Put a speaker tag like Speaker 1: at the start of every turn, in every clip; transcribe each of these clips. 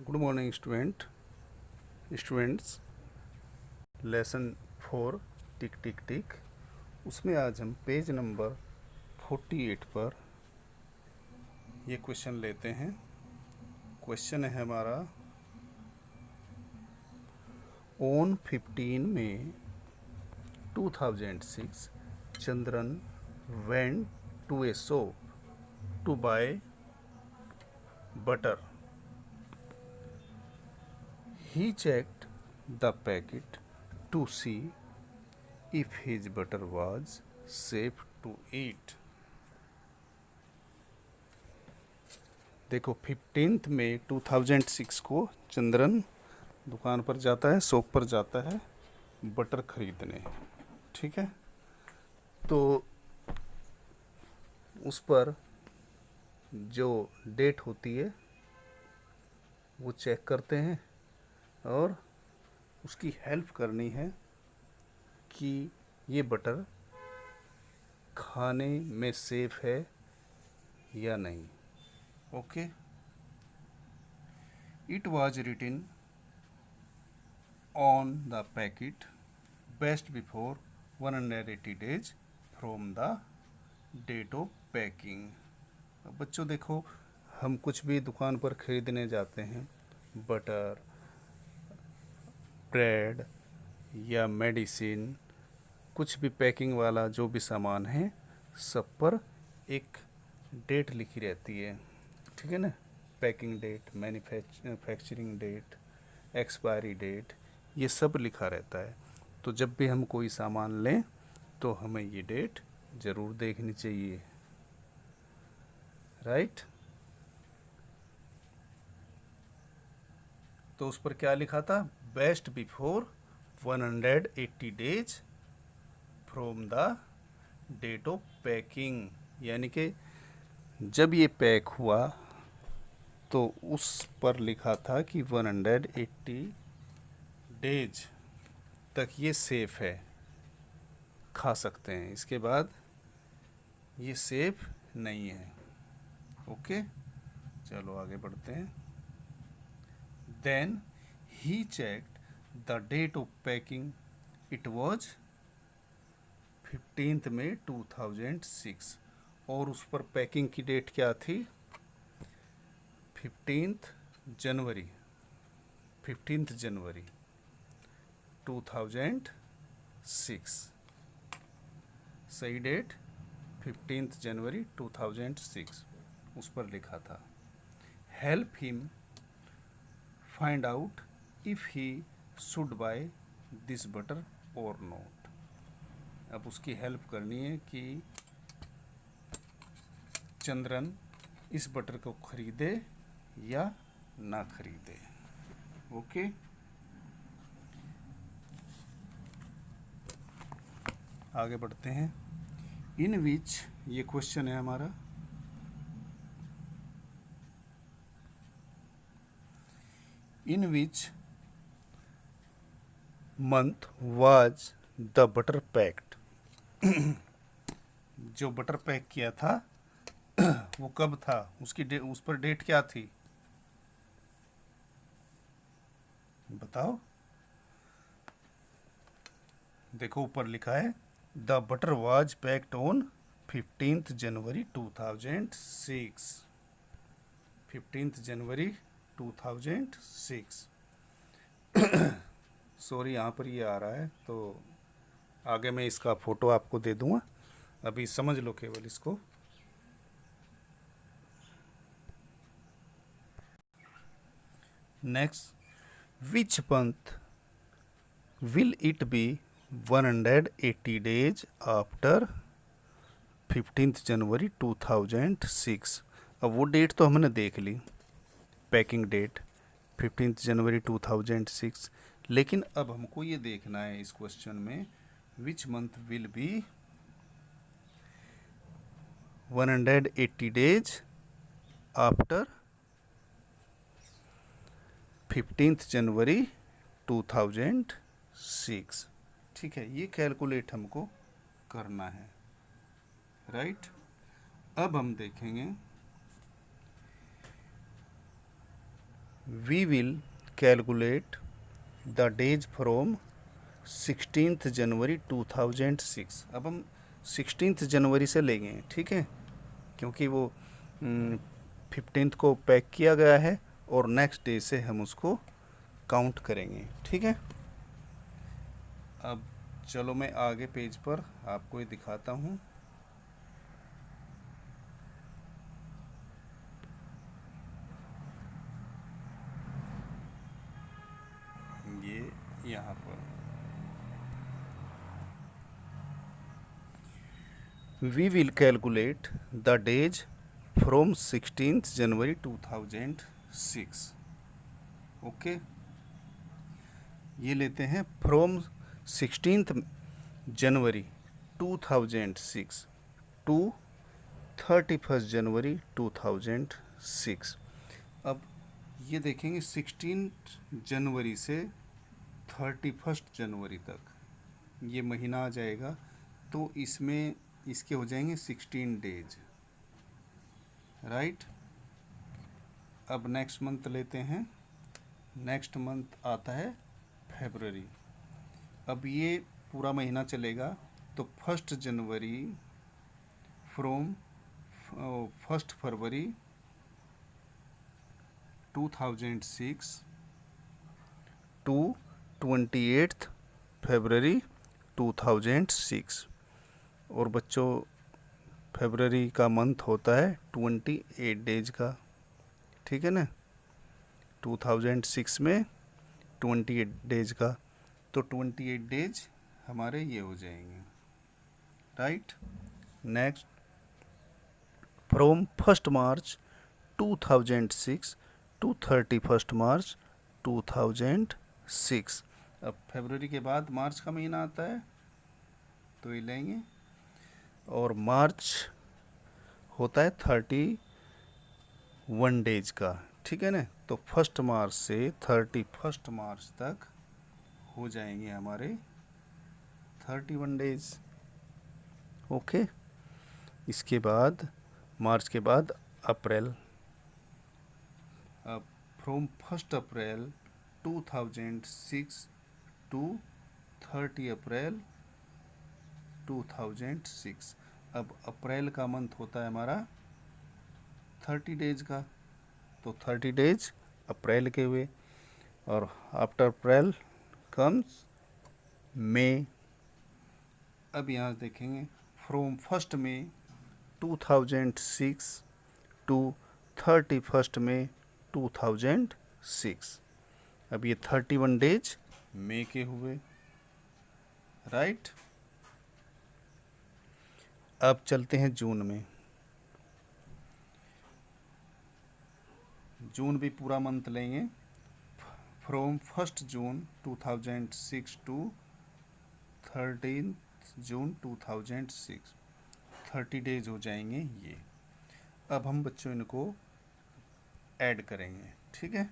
Speaker 1: Good morning students. Lesson 4 टिक टिक टिक। उसमें आज हम पेज नंबर 48 पर ये क्वेश्चन लेते हैं। क्वेश्चन है हमारा, on 15 May 2006 Chandran went to a shop to buy butter. He checked the packet to see if his butter was safe to eat. देखो 15 मई 2006 को चंद्रन दुकान पर जाता है, शॉप पर जाता है बटर खरीदने। ठीक है, तो उस पर जो डेट होती है वो चेक करते हैं और उसकी हेल्प करनी है कि ये बटर खाने में सेफ है या नहीं। Okay, it was written on the packet best before 180 days from the date of packing. बच्चों देखो, हम कुछ भी दुकान पर खरीदने जाते हैं, बटर, ब्रेड या मेडिसिन, कुछ भी पैकिंग वाला जो भी सामान है, सब पर एक डेट लिखी रहती है। ठीक है ना, packing date, manufacturing date, expiry date, ये सब लिखा रहता है। तो जब भी हम कोई सामान लें तो हमें ये डेट ज़रूर देखनी चाहिए, राइट। तो उस पर क्या लिखा था? Best before 180 days from the date of packing, यानी कि जब ये पैक हुआ तो उस पर लिखा था कि 180 डेज तक ये सेफ है, खा सकते हैं, इसके बाद ये सेफ नहीं है। ओके, चलो आगे बढ़ते हैं। Then he checked the date of packing, it was 15 May 2006, और उस पर पैकिंग की डेट क्या थी? 15 जनवरी 2006। सही डेट 15 जनवरी 2006 उस पर लिखा था। Help him find out if he should by this butter और नॉट। अब उसकी हेल्प करनी है कि चंद्रन इस बटर को खरीदे या ना खरीदे। ओके, आगे बढ़ते हैं। इन विच, ये क्वेश्चन है हमारा, in which month was the butter packed. जो बटर पैक किया था वो कब था? उसकी उस पर डेट क्या थी? बताओ। देखो ऊपर लिखा है, the butter was packed on 15 January 2006। 15 January 2006। Sorry, यहाँ पर ये आ रहा है तो आगे मैं इसका फ़ोटो आपको दे दूँगा, अभी समझ लो केवल इसको। Next, which month will it be 180 days after 15 जनवरी 2006। अब वो डेट तो हमने देख ली, पैकिंग डेट 15 जनवरी 2006, लेकिन अब हमको ये देखना है इस क्वेश्चन में, which month will be 180 days after 15 जनवरी 2006। ठीक है, ये कैलकुलेट हमको करना है, राइट। अब हम देखेंगे we will calculate the days from 16 January 2006। अब हम 16 जनवरी से लेंगे, ठीक है, क्योंकि वो 15 को पैक किया गया है और नेक्स्ट डे से हम उसको काउंट करेंगे, ठीक है। अब चलो मैं आगे पेज पर आपको ये दिखाता हूँ। ये यहाँ पर we will calculate the days from 16th January 2006। Okay, ये लेते हैं from 16th January 2006 to 31st जनवरी 2006। अब ये देखेंगे 16 जनवरी से 31st जनवरी तक ये महीना आ जाएगा, तो इसमें इसके हो जाएंगे 16 डेज, राइट। अब नेक्स्ट मंथ लेते हैं। नेक्स्ट मंथ आता है फरवरी। अब ये पूरा महीना चलेगा, तो 1 जनवरी फ्रॉम 1 फरवरी 2006 टू 28 फरवरी 2006। और बच्चों फरवरी का मंथ होता है 28 डेज का, ठीक है ना, 2006 में 28 डेज का, तो 28 डेज हमारे ये हो जाएंगे, right. Next from 1 March 2006 to 31 March 2006। अब फरवरी के बाद मार्च का महीना आता है, तो ये लेंगे, और मार्च होता है 31 डेज का, ठीक है ना। तो 1 मार्च से 31 मार्च तक हो जाएंगे हमारे 31 डेज, ओके। इसके बाद मार्च के बाद अप्रैल। अब फ्रॉम 1 अप्रैल 2006 टू 30 अप्रैल 2006। अब अप्रैल का मंथ होता है हमारा 30 डेज का, तो 30 डेज अप्रैल के हुए। और आफ्टर अप्रैल कम्स मई। अब यहाँ देखेंगे फ्रॉम 1 मई 2006 टू 31 मई 2006। अब ये 31 डेज मई के हुए, राइट। अब चलते हैं जून में। जून भी पूरा मंथ लेंगे, from 1 June 2006 to 13 June 2006। 30 days हो जाएंगे ये। अब हम बच्चों इनको ऐड करेंगे, ठीक है।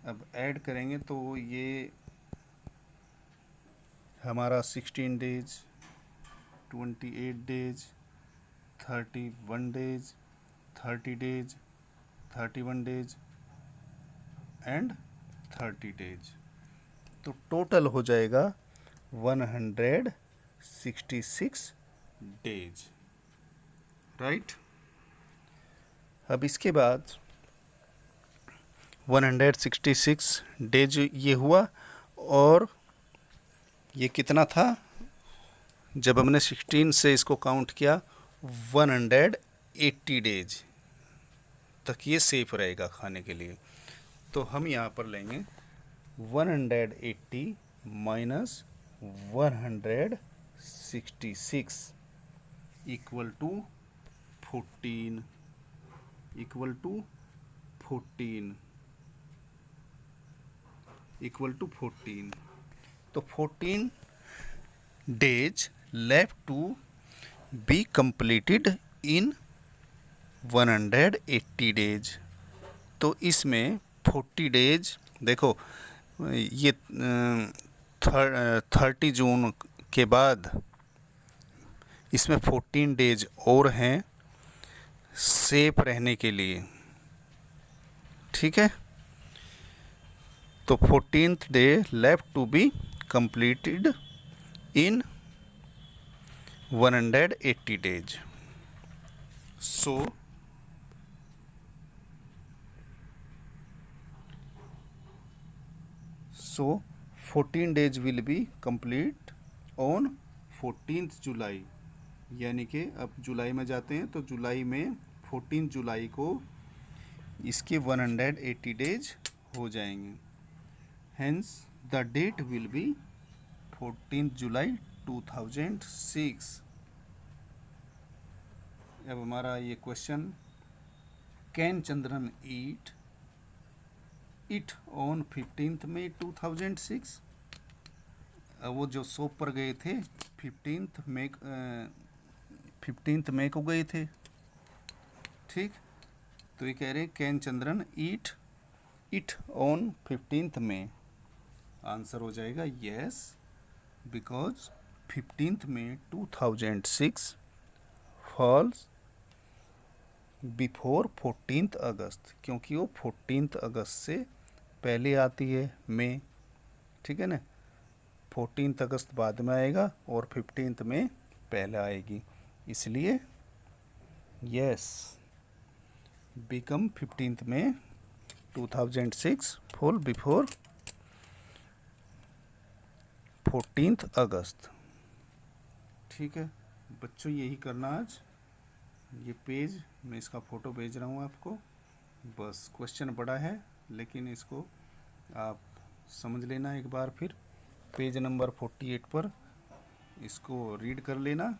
Speaker 1: अब ऐड करेंगे तो ये हमारा 16 days, 28 days, 31 days, 30 days, 31 days and 30 days, तो टोटल हो जाएगा 166 डेज, राइट। अब इसके बाद 166 डेज ये हुआ, और ये कितना था जब हमने 16 से इसको काउंट किया, 180 डेज तक ये सेफ रहेगा खाने के लिए। तो हम यहाँ पर लेंगे 180 minus 166 equal to 14, equal to 14, equal to 14। तो 14 days left to be completed in 180 days। तो इसमें 40 डेज, देखो ये 30 जून के बाद इसमें 14 डेज और हैं सेफ रहने के लिए, ठीक है, तो 14th day left to be completed in 180 days. So 14 days will be complete on 14th जुलाई, यानी कि अब जुलाई में जाते हैं तो जुलाई में 14 जुलाई को इसके 180 डेज हो जाएंगे. Hence the date will be 14 July 2006. अब हमारा ये question, can Chandran eat it on 15th May 2006. वो जो शॉप पर गए थे 15th मई को गए थे. ठीक, तो ये कह रहे can Chandran eat it on 15th May. Answer हो जाएगा yes, because 15th May 2006 falls before 14th August, क्योंकि वो 14th अगस्त से पहले आती है मई. ठीक है ना, 14th अगस्त बाद में आएगा और 15th में पहले आएगी, इसलिए yes become 15th May 2006 fall before 14th अगस्त. ठीक है बच्चों, यही करना आज. ये पेज मैं इसका फ़ोटो भेज रहा हूँ आपको. बस क्वेश्चन बड़ा है लेकिन इसको आप समझ लेना एक बार. फिर पेज नंबर 48 पर इसको रीड कर लेना.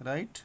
Speaker 1: राइट.